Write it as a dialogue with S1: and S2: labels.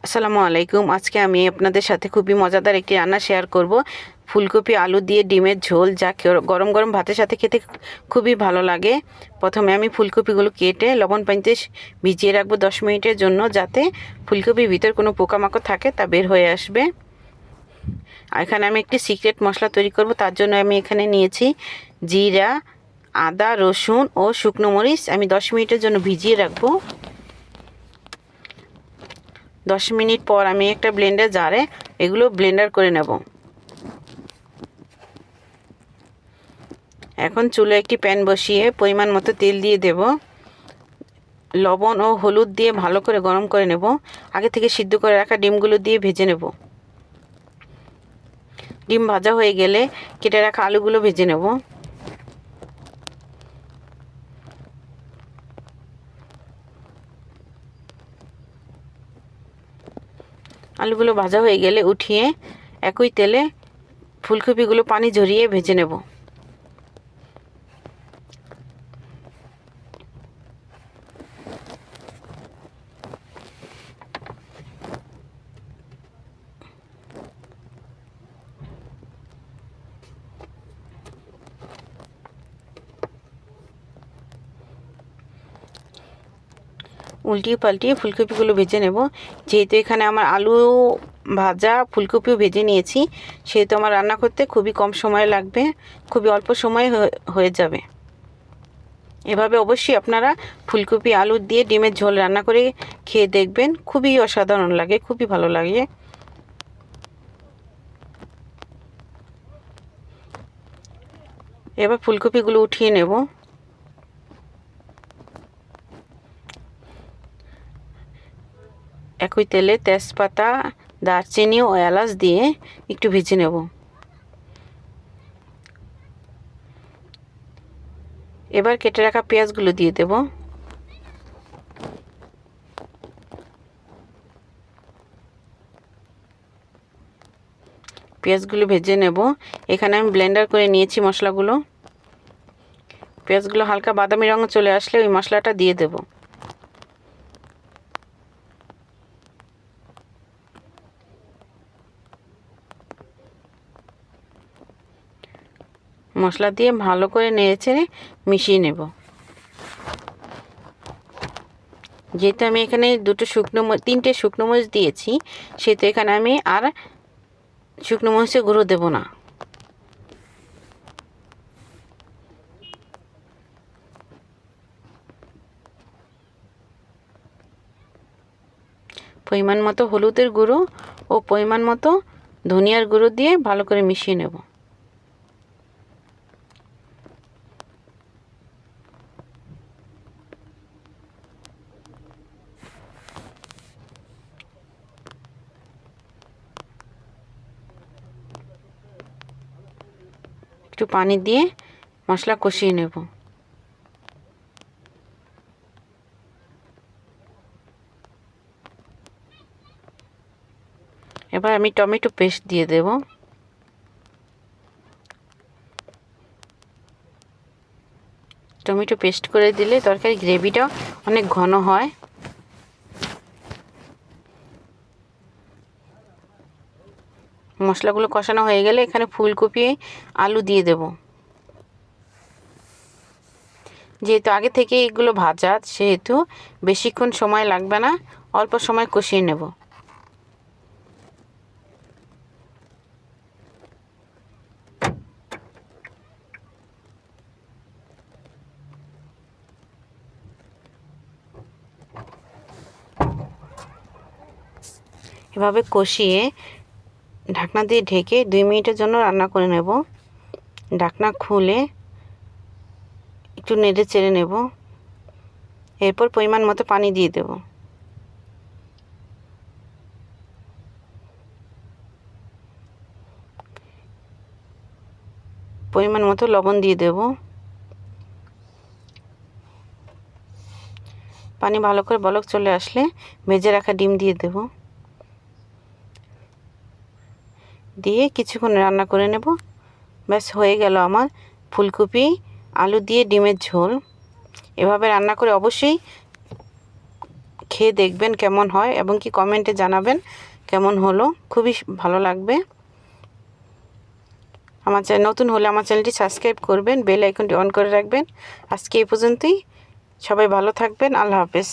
S1: আসসালামু আলাইকুম। আজকে আমি আপনাদের সাথে খুবই মজাদার একটি রান্না শেয়ার করব। ফুলকপি আলু দিয়ে ডিমের ঝোল, যা গরম গরম ভাতের সাথে খেতে খুবই ভালো লাগে। প্রথমে আমি ফুলকপিগুলো কেটে লবণ পানিতে ভিজিয়ে রাখবো 10 মিনিটের জন্য, যাতে ফুলকপির ভিতর কোনো পোকামাকড় থাকে তা বের হয়ে আসবে। আর এখানে আমি একটি সিক্রেট মশলা তৈরি করব। তার জন্য আমি এখানে নিয়েছি জিরা, আদা, রসুন ও শুকনো মরিচ। আমি 10 মিনিটের জন্য ভিজিয়ে রাখবো। 10 মিনিট পর আমি একটা ব্লেন্ডার জারে এগুলো ব্লেন্ডার করে নেব। এখন চুলে একটি প্যান বসিয়ে পরিমাণ মতো তেল দিয়ে দেব। লবণ ও হলুদ দিয়ে ভালো করে গরম করে নেব। আগে থেকে সিদ্ধ করে রাখা ডিমগুলো দিয়ে ভেজে নেব। ডিম ভাজা হয়ে গেলে কেটে রাখা আলুগুলো ভেজে নেব। আলুগুলো ভাজা হয়ে গেলে উঠিয়ে একই তেলে ফুলকপিগুলো পানি ঝরিয়ে ভেজে নেব। উল্টিয়ে পাল্টিয়ে ফুলকপিগুলো ভেজে নেব। যেহেতু এখানে আমার আলু ভাজা ফুলকপিও ভেজে নিয়েছি, সেহেতু আমার রান্না করতে খুবই কম সময় লাগবে, খুবই অল্প সময় হয়ে যাবে। এভাবে অবশ্যই আপনারা ফুলকপি আলু দিয়ে ডিমের ঝোল রান্না করে খেয়ে দেখবেন, খুবই অসাধারণ লাগে, খুবই ভালো লাগে। এবার ফুলকপিগুলো উঠিয়ে নেব। একই তেলে তেজপাতা, দারচিনি ও এলাচ দিয়ে একটু ভেজে নেব। এবার কেটে রাখা পেঁয়াজগুলো দিয়ে দেব। পেঁয়াজগুলো ভেজে নেব। এখানে আমি ব্লেন্ডার করে নিয়েছি মশলাগুলো। পেঁয়াজগুলো হালকা বাদামি রঙে চলে আসলে ওই মশলাটা দিয়ে দেব। মশলা দিয়ে ভালো করে নেড়েচেড়ে মিশিয়ে নেব। যেহেতু আমি এখানে তিনটে শুকনো মরিচ দিয়েছি, সেহেতু এখানে আমি আর শুকনো মরিচের গুঁড়ো দেব না। পরিমাণ মতো হলুদের গুঁড়ো ও পরিমাণ মতো ধনিয়ার গুঁড়ো দিয়ে ভালো করে মিশিয়ে নেব। একটু পানি দিয়ে মশলা কষিয়ে নেব। এবার আমি টমেটো পেস্ট দিয়ে দেব। টমেটো পেস্ট করে দিলে তরকারি গ্রেভিটা অনেক ঘন হয়। মশলাগুলো কষানো হয়ে গেলে এখানে ফুলকপি আলু দিয়ে দেব। যেহেতু আগে থেকে এগুলো ভাজা, সেহেতু বেশিক্ষণ সময় লাগবে না, অল্প সময় কষিয়ে নেব। এভাবে কষিয়ে ঢাকনা দিয়ে ঢেকে 2 মিনিটের জন্য রান্না করে নেব। ঢাকনা খুলে একটু নেড়ে চেড়ে নেব। এরপর পরিমাণ মতো পানি দিয়ে দেব। পরিমাণ মতো লবণ দিয়ে দেব। পানি ভালো করে বলক চলে আসলে ভেজে রাখা ডিম দিয়ে দেব। দিয়ে কিছুক্ষণ রান্না করে নেব। ব্যাস হয়ে গেল আমার ফুলকপি আলু দিয়ে ডিমের ঝোল। এভাবে রান্না করে অবশ্যই খেয়ে দেখবেন কেমন হয় এবং কি কমেন্টে জানাবেন কেমন হলো। খুবই ভালো লাগবে। আমার চ্যানেল নতুন হলে আমার চ্যানেলটি সাবস্ক্রাইব করবেন, বেল আইকনটি অন করে রাখবেন। আজকে এই পর্যন্তই। সবাই ভালো থাকবেন। আল্লাহ হাফেজ।